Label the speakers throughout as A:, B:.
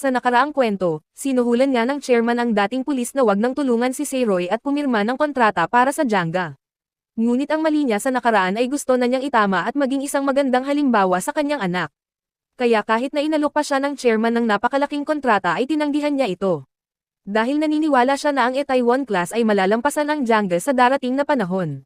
A: Sa nakaraang kwento, sinuhulan nga ng chairman ang dating pulis na wag nang tulungan si Seiroy at pumirma ng kontrata para sa Janga. Ngunit ang mali niya sa nakaraan ay gusto na niyang itama at maging isang magandang halimbawa sa kanyang anak. Kaya kahit na inalok pa siya ng chairman ng napakalaking kontrata ay tinanggihan niya ito. Dahil naniniwala siya na ang Itaewon class ay malalampasan ang Janga sa darating na panahon.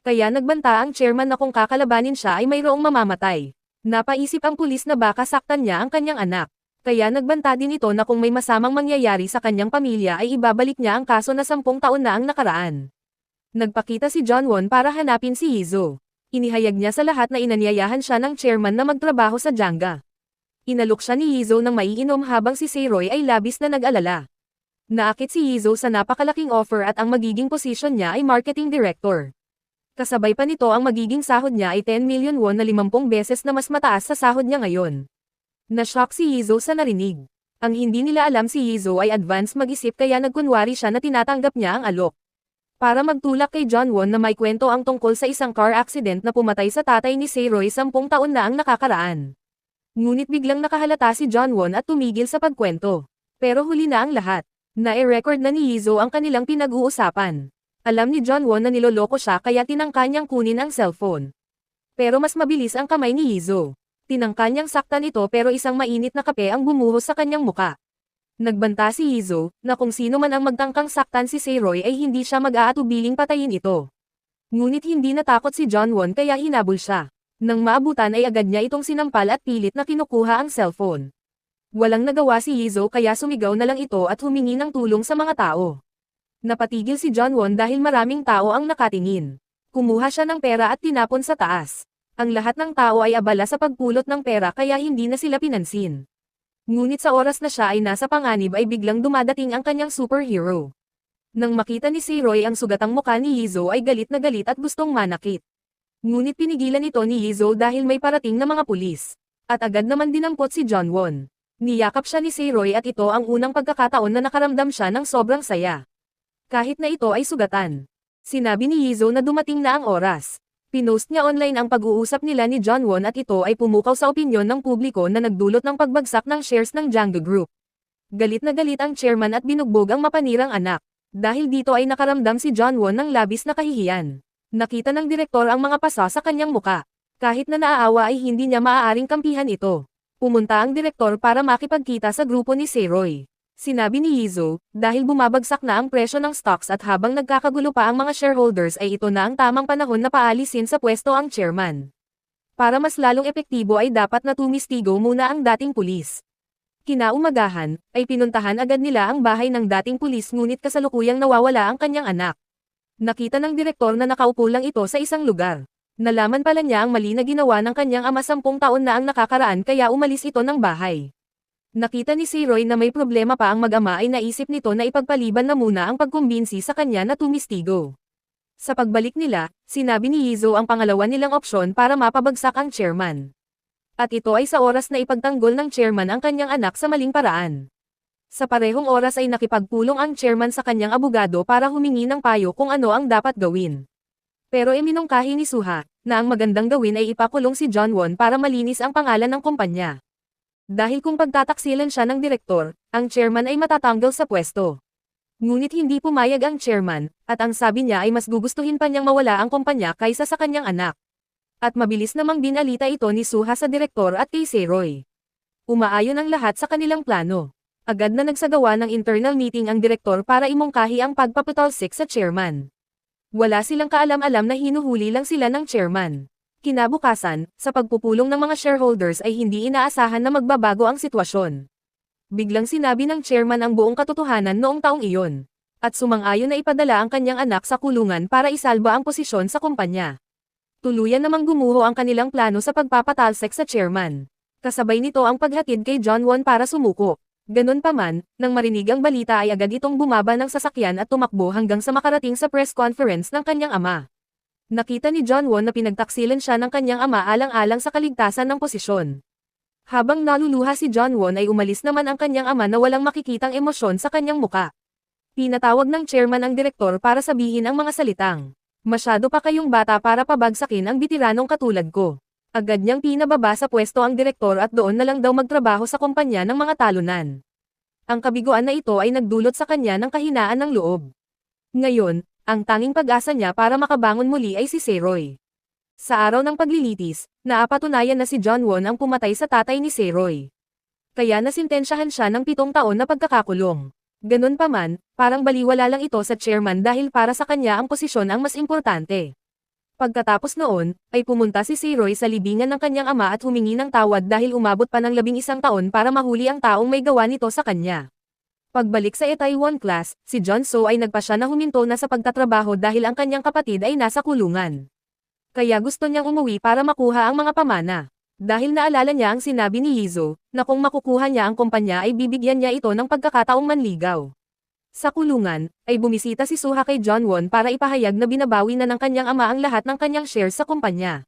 A: Kaya nagbanta ang chairman na kung kakalabanin siya ay mayroong mamamatay. Napaisip ang pulis na baka saktan niya ang kanyang anak. Kaya nagbanta din ito na kung may masamang mangyayari sa kanyang pamilya ay ibabalik niya ang kaso na 10 taon na ang nakaraan. Nagpakita si John Won para hanapin si Hizo. Inihayag niya sa lahat na inanyayahan siya ng chairman na magtrabaho sa Janga. Inalok siya ni Hizo ng maiinom habang si Seiroy ay labis na nag-alala. Naakit si Hizo sa napakalaking offer at ang magiging posisyon niya ay marketing director. Kasabay pa nito ang magiging sahod niya ay 10 million won na 50 beses na mas mataas sa sahod niya ngayon. Na-shock si Hizo sa narinig. Ang hindi nila alam si Hizo ay advance mag-isip kaya nagkunwari siya na tinatanggap niya ang alok. Para magtulak kay John Won na may kwento ang tungkol sa isang car accident na pumatay sa tatay ni Seiroy 10 taon na ang nakakaraan. Ngunit biglang nakahalata si John Won at tumigil sa pagkwento. Pero huli na ang lahat. Na-record na ni Hizo ang kanilang pinag-uusapan. Alam ni John Won na niloloko siya kaya tinangka niyang kunin ang cellphone. Pero mas mabilis ang kamay ni Hizo. Tinangka niyang saktan ito pero isang mainit na kape ang bumuhos sa kanyang muka. Nagbanta si Hizo, na kung sino man ang magtangkang saktan si Seiroy ay hindi siya mag-aatubiling patayin ito. Ngunit hindi natakot si John Won kaya hinabol siya. Nang maabutan ay agad niya itong sinampal at pilit na kinukuha ang cellphone. Walang nagawa si Hizo kaya sumigaw na lang ito at humingi ng tulong sa mga tao. Napatigil si John Won dahil maraming tao ang nakatingin. Kumuha siya ng pera at tinapon sa taas. Ang lahat ng tao ay abala sa pagpulot ng pera kaya hindi na sila pinansin. Ngunit sa oras na siya ay nasa panganib ay biglang dumadating ang kanyang superhero. Nang makita ni Seiroy ang sugatang mukha ni Hizo ay galit na galit at gustong manakit. Ngunit pinigilan ito ni Hizo dahil may parating na mga pulis. At agad naman dinampot si John Won. Niyakap siya ni Seiroy at ito ang unang pagkakataon na nakaramdam siya ng sobrang saya. Kahit na ito ay sugatan. Sinabi ni Hizo na dumating na ang oras. Pinost niya online ang pag-uusap nila ni John Won at ito ay pumukaw sa opinyon ng publiko na nagdulot ng pagbagsak ng shares ng Janga Group. Galit na galit ang chairman at binugbog ang mapanirang anak. Dahil dito ay nakaramdam si John Won ng labis na kahihiyan. Nakita ng direktor ang mga pasa sa kanyang muka. Kahit na naaawa ay hindi niya maaaring kampihan ito. Pumunta ang direktor para makipagkita sa grupo ni Seiroy. Sinabi ni Hizo, dahil bumabagsak na ang presyo ng stocks at habang nagkakagulo pa ang mga shareholders ay ito na ang tamang panahon na paalisin sa pwesto ang chairman. Para mas lalong epektibo ay dapat na tumistigo muna ang dating pulis. Kinaumagahan, ay pinuntahan agad nila ang bahay ng dating pulis ngunit kasalukuyang nawawala ang kanyang anak. Nakita ng direktor na nakaupo lang ito sa isang lugar. Nalaman pala niya ang mali na ginawa ng kanyang ama 10 taon na ang nakakaraan kaya umalis ito ng bahay. Nakita ni Seiroy na may problema pa ang mag-ama ay naisip nito na ipagpaliban na muna ang pagkumbinsi sa kanya na tumistigo. Sa pagbalik nila, sinabi ni Hizo ang pangalawa nilang opsyon para mapabagsak ang chairman. At ito ay sa oras na ipagtanggol ng chairman ang kanyang anak sa maling paraan. Sa parehong oras ay nakipagpulong ang chairman sa kanyang abogado para humingi ng payo kung ano ang dapat gawin. Pero iminungkahi ni Suha, na ang magandang gawin ay ipakulong si John Won para malinis ang pangalan ng kumpanya. Dahil kung pagtataksilan siya ng direktor, ang chairman ay matatanggal sa pwesto. Ngunit hindi pumayag ang chairman, at ang sabi niya ay mas gugustuhin pa niyang mawala ang kumpanya kaysa sa kanyang anak. At mabilis namang binalita ito ni Suha sa direktor at kay Seiroy. Umaayon ang lahat sa kanilang plano. Agad na nagsagawa ng internal meeting ang direktor para imungkahi ang pagpaputalsik sa chairman. Wala silang kaalam-alam na hinuhuli lang sila ng chairman. Kinabukasan, sa pagpupulong ng mga shareholders ay hindi inaasahan na magbabago ang sitwasyon. Biglang sinabi ng chairman ang buong katotohanan noong taong iyon. At sumang-ayon na ipadala ang kanyang anak sa kulungan para isalba ang posisyon sa kumpanya. Tuluyan namang gumuho ang kanilang plano sa pagpapatalsik sa chairman. Kasabay nito ang paghatid kay John Won para sumuko. Ganun pa man, nang marinig ang balita ay agad itong bumaba ng sasakyan at tumakbo hanggang sa makarating sa press conference ng kanyang ama. Nakita ni John Won na pinagtaksilan siya ng kanyang ama alang-alang sa kaligtasan ng posisyon. Habang naluluha si John Won ay umalis naman ang kanyang ama na walang makikitang emosyon sa kanyang muka. Pinatawag ng chairman ang direktor para sabihin ang mga salitang, "Masyado pa kayong bata para pabagsakin ang bitiranong katulad ko. Agad niyang pinababa sa pwesto ang direktor at doon na lang daw magtrabaho sa kumpanya ng mga talunan. Ang kabiguan na ito ay nagdulot sa kanya ng kahinaan ng loob. Ngayon, ang tanging pag-asa niya para makabangon muli ay si Seroy. Sa araw ng paglilitis, naapatunayan na si John Won ang pumatay sa tatay ni Seroy. Kaya nasintensyahan siya ng 7 taon na pagkakakulong. Ganun pa man, parang baliwala lang ito sa chairman dahil para sa kanya ang posisyon ang mas importante. Pagkatapos noon, ay pumunta si Seroy sa libingan ng kanyang ama at humingi ng tawad dahil umabot pa ng 11 taon para mahuli ang taong may gawa nito sa kanya. Pagbalik sa Itaewon class, si John So ay nagpasya na huminto na sa pagtatrabaho dahil ang kanyang kapatid ay nasa kulungan. Kaya gusto niyang umuwi para makuha ang mga pamana. Dahil naalala niya ang sinabi ni Yizo, na kung makukuha niya ang kumpanya ay bibigyan niya ito ng pagkakataong manligaw. Sa kulungan, ay bumisita si Suha kay John Won para ipahayag na binabawi na ng kanyang ama ang lahat ng kanyang shares sa kumpanya.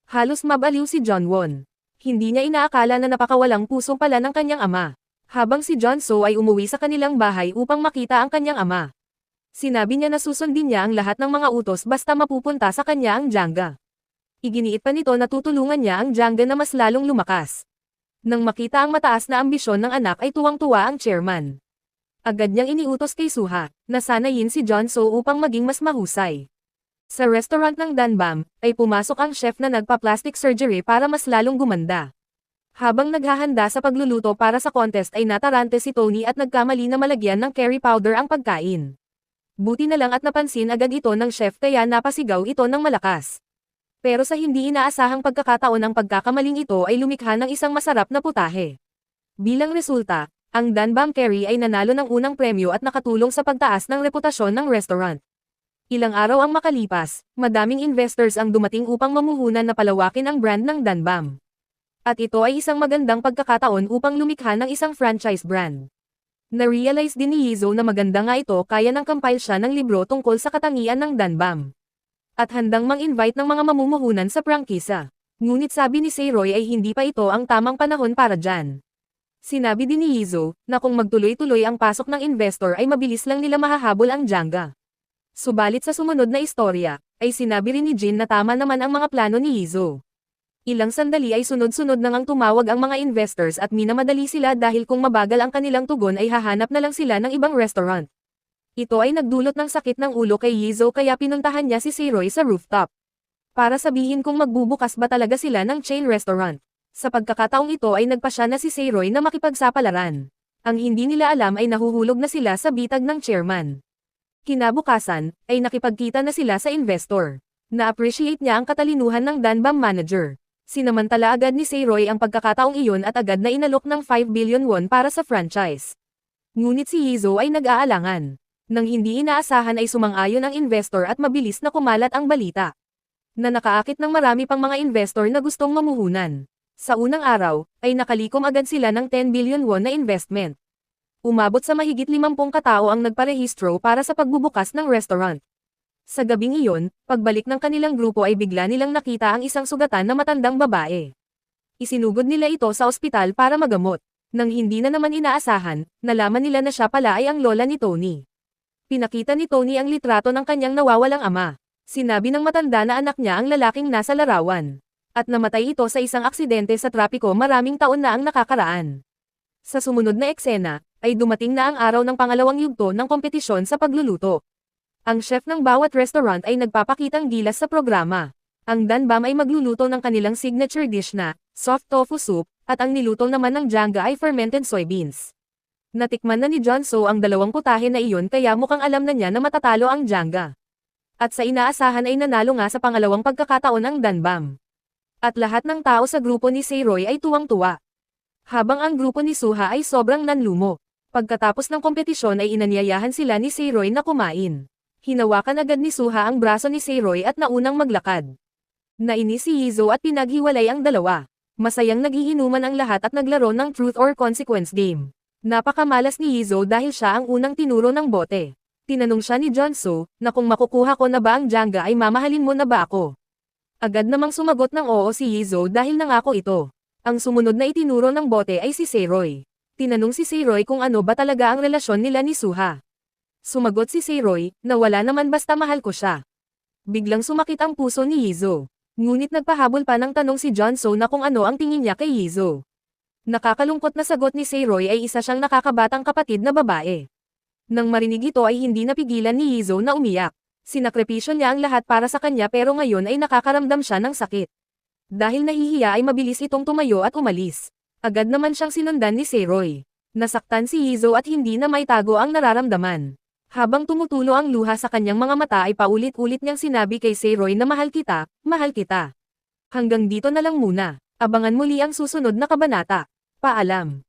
A: Halos mabaliw si John Won. Hindi niya inaakala na napakawalang puso pala ng kanyang ama. Habang si John So ay umuwi sa kanilang bahay upang makita ang kanyang ama. Sinabi niya na susundin niya ang lahat ng mga utos basta mapupunta sa kanya ang Jangga. Iginiit pa nito na tutulungan niya ang Jangga na mas lalong lumakas. Nang makita ang mataas na ambisyon ng anak ay tuwang-tuwa ang chairman. Agad niyang iniutos kay Suha, na sanayin si John So upang maging mas mahusay. Sa restaurant ng Danbam, ay pumasok ang chef na nagpa-plastic surgery para mas lalong gumanda. Habang naghahanda sa pagluluto para sa contest ay natarante si Tony at nagkamali na malagyan ng curry powder ang pagkain. Buti na lang at napansin agad ito ng chef kaya napasigaw ito ng malakas. Pero sa hindi inaasahang pagkakataon ang pagkakamaling ito ay lumikha ng isang masarap na putahe. Bilang resulta, ang Danbam Curry ay nanalo ng unang premyo at nakatulong sa pagtaas ng reputasyon ng restaurant. Ilang araw ang makalipas, madaming investors ang dumating upang mamuhunan na palawakin ang brand ng Danbam. At ito ay isang magandang pagkakataon upang lumikha ng isang franchise brand. Na-realize din ni Yizo na maganda nga ito kaya nang compile siya ng libro tungkol sa katangian ng Danbam. At handang mang-invite ng mga mamumuhunan sa prangkisa. Ngunit sabi ni Seroy ay hindi pa ito ang tamang panahon para dyan. Sinabi din ni Yizo, na kung magtuloy-tuloy ang pasok ng investor ay mabilis lang nila mahahabol ang Jangga. Subalit sa sumunod na istorya, ay sinabi rin ni Jin na tama naman ang mga plano ni Yizo. Ilang sandali ay sunod-sunod nang ang tumawag ang mga investors at minamadali sila dahil kung mabagal ang kanilang tugon ay hahanap na lang sila ng ibang restaurant. Ito ay nagdulot ng sakit ng ulo kay Yizo kaya pinuntahan niya si Seroy sa rooftop. Para sabihin kung magbubukas ba talaga sila ng chain restaurant. Sa pagkakataong ito ay nagpasya na si Seroy na makipagsapalaran. Ang hindi nila alam ay nahuhulog na sila sa bitag ng chairman. Kinabukasan, ay nakipagkita na sila sa investor. Na-appreciate niya ang katalinuhan ng Danbam manager. Sinamantala agad ni Seroy ang pagkakataong iyon at agad na inalok ng 5 billion won para sa franchise. Ngunit si Yizo ay nag-aalangan. Nang hindi inaasahan ay sumang-ayon ang investor at mabilis na kumalat ang balita. Na nakaakit ng marami pang mga investor na gustong mamuhunan. Sa unang araw, ay nakalikom agad sila ng 10 billion won na investment. Umabot sa mahigit 50 katao ang nagparehistro para sa pagbubukas ng restaurant. Sa gabing iyon, pagbalik ng kanilang grupo ay bigla nilang nakita ang isang sugatan na matandang babae. Isinugod nila ito sa ospital para magamot. Nang hindi na naman inaasahan, nalaman nila na siya pala ay ang lola ni Tony. Pinakita ni Tony ang litrato ng kanyang nawawalang ama. Sinabi ng matanda na anak niya ang lalaking nasa larawan. At namatay ito sa isang aksidente sa trapiko maraming taon na ang nakakaraan. Sa sumunod na eksena, ay dumating na ang araw ng pangalawang yugto ng kompetisyon sa pagluluto. Ang chef ng bawat restaurant ay nagpapakitang gilas sa programa. Ang Danbam ay magluluto ng kanilang signature dish na soft tofu soup, at ang niluto naman ng Jangga ay fermented soybeans. Natikman na ni John So ang dalawang putahe na iyon kaya mukhang alam na niya na matatalo ang Jangga. At sa inaasahan ay nanalo nga sa pangalawang pagkakataon ang Danbam. At lahat ng tao sa grupo ni Seroy ay tuwang-tuwa. Habang ang grupo ni Suha ay sobrang nanlumo. Pagkatapos ng kompetisyon ay inanyayahan sila ni Seroy na kumain. Hinawakan agad ni Suha ang braso ni Seroy at naunang maglakad. Nainis si Yizo at pinaghiwalay ang dalawa. Masayang naghihinuman ang lahat at naglaro ng truth or consequence game. Napakamalas ni Yizo dahil siya ang unang tinuro ng bote. Tinanong siya ni John So, na kung makukuha ko na ba ang Jangga ay mamahalin mo na ba ako? Agad namang sumagot ng oo si Yizo dahil nangako ito. Ang sumunod na itinuro ng bote ay si Seroy. Tinanong si Seroy kung ano ba talaga ang relasyon nila ni Suha. Sumagot si Seroy, na wala naman basta mahal ko siya. Biglang sumakit ang puso ni Yizo. Ngunit nagpahabol pa ng tanong si John So na kung ano ang tingin niya kay Yizo. Nakakalungkot na sagot ni Seiroy ay isa siyang nakakabatang kapatid na babae. Nang marinig ito ay hindi napigilan ni Yizo na umiyak. Sinakripisyo niya ang lahat para sa kanya pero ngayon ay nakakaramdam siya ng sakit. Dahil nahihiya ay mabilis itong tumayo at umalis. Agad naman siyang sinundan ni Seiroy. Nasaktan si Yizo at hindi na maitago ang nararamdaman. Habang tumutulo ang luha sa kanyang mga mata ay paulit-ulit niyang sinabi kay Seiroy na mahal kita, mahal kita. Hanggang dito na lang muna. Abangan muli ang susunod na kabanata. Paalam.